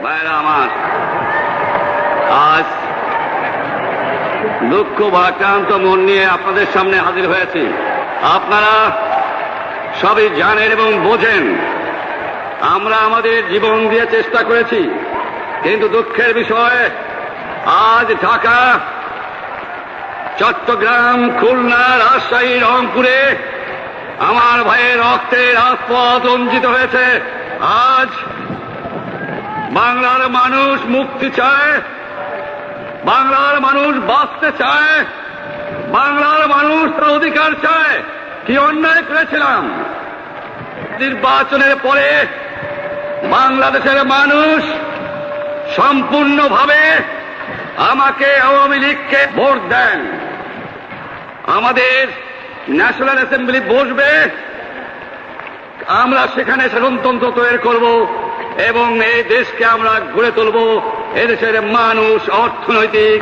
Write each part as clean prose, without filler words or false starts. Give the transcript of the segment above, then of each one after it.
ভাইরা আমার, আজ দুঃখ ভারাক্রান্ত মন নিয়ে আপনাদের সামনে হাজির হয়েছি। আপনারা সবই জানেন এবং বোঝেন আমরা আমাদের জীবন দিয়ে চেষ্টা করেছি, কিন্তু দুঃখের বিষয় আজ ঢাকা, চট্টগ্রাম, খুলনা, রাজশাহী, রংপুরে আমার ভাইয়ের রক্তে রাজপথ রঞ্জিত হয়েছে। আজ বাংলার মানুষ মুক্তি চায়, বাংলার মানুষ বাঁচতে চায়, বাংলার মানুষ তার অধিকার চায়। কি অন্যায় করেছিলাম? নির্বাচনের পরে বাংলাদেশের মানুষ সম্পূর্ণভাবে আমাকে, আওয়ামী লীগকে ভোট দেন। আমাদের ন্যাশনাল অ্যাসেম্বলি বসবে, আমরা সেখানে শাসনতন্ত্র তৈরি করব এবং এই দেশকে আমরা গড়ে তুলব। এদেশের মানুষ অর্থনৈতিক,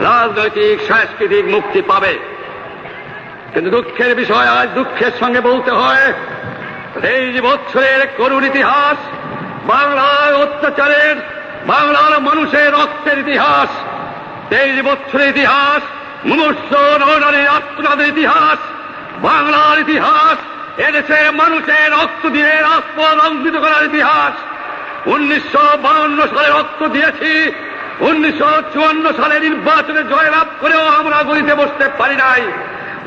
রাজনৈতিক, সাংস্কৃতিক মুক্তি পাবে। কিন্তু দুঃখের বিষয়, আজ দুঃখের সঙ্গে বলতে হয়, 23 বছরের করুণ ইতিহাস, বাংলার অত্যাচারের, বাংলার মানুষের রক্তের ইতিহাস, 23 বছরের ইতিহাস, মুমূর্ষ নরনারীর আত্মনাদের ইতিহাস, বাংলার ইতিহাস, এদেশের মানুষের রক্ত দিয়ে রাজপথ রঞ্জিত করার ইতিহাস। 1952 সালে রক্ত দিয়েছি, 1954 সালে নির্বাচনে জয়লাভ করেও আমরা গদিতে বসতে পারি নাই।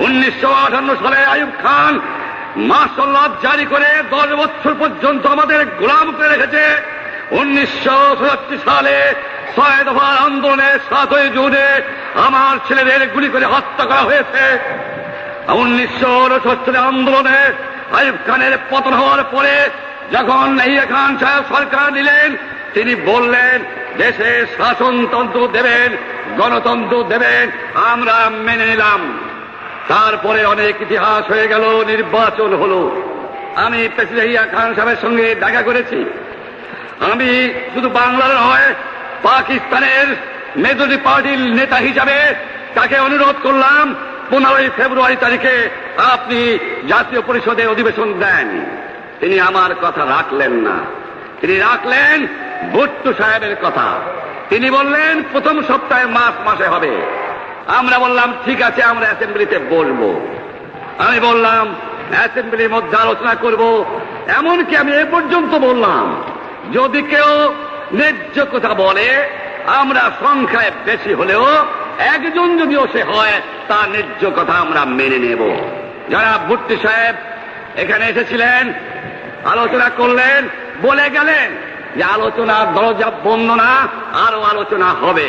1958 সালে আইয়ুব খান মার্শাল ল জারি করে 10 বছর পর্যন্ত আমাদের গোলাম করে রেখেছে। 1967 সালে 6 দফার আন্দোলনে 7ই জুনে আমার ছেলেদের গুলি করে হত্যা করা হয়েছে। 1969 আন্দোলনে আইয়ুব খানের পতন হওয়ার পরে যখন ইয়াহিয়া খান সাহেব সরকার নিলেন, তিনি বললেন দেশে শাসনতন্ত্র দেবেন, গণতন্ত্র দেবেন, আমরা মেনে নিলাম। তারপরে অনেক ইতিহাস হয়ে গেল, নির্বাচন হলো। আমি প্রেসিডেন্ট ইয়াহিয়া খান সাহেবের সঙ্গে দেখা করেছি। আমি শুধু বাংলার নয়, পাকিস্তানের মেজরিটি পার্টির নেতা হিসাবে তাকে অনুরোধ করলাম 15 ফেব্রুয়ারি তারিখে আপনি জাতীয় পরিষদে অধিবেশন দেন। তিনি আমার কথা রাখলেন না, তিনি রাখলেন ভুট্টো সাহেবের কথা। তিনি বললেন প্রথম সপ্তাহে মাসে হবে। আমরা বললাম ঠিক আছে, আমরা অ্যাসেম্বলিতে বলবো। আমি বললাম অ্যাসেম্বলির মধ্যে আলোচনা করব। এমনকি আমি এ পর্যন্ত বললাম যদি কেউ ন্যায্য কথা বলে, আমরা সংখ্যায় বেশি হলেও একজন যদিও সে হয়, তার ন্যায্য কথা আমরা মেনে নেব। যারা ভুট্টো সাহেব এখানে এসেছিলেন, আলোচনা করলেন, বলে গেলেন যে আলোচনার দরজা বন্ধ না, আরো আলোচনা হবে।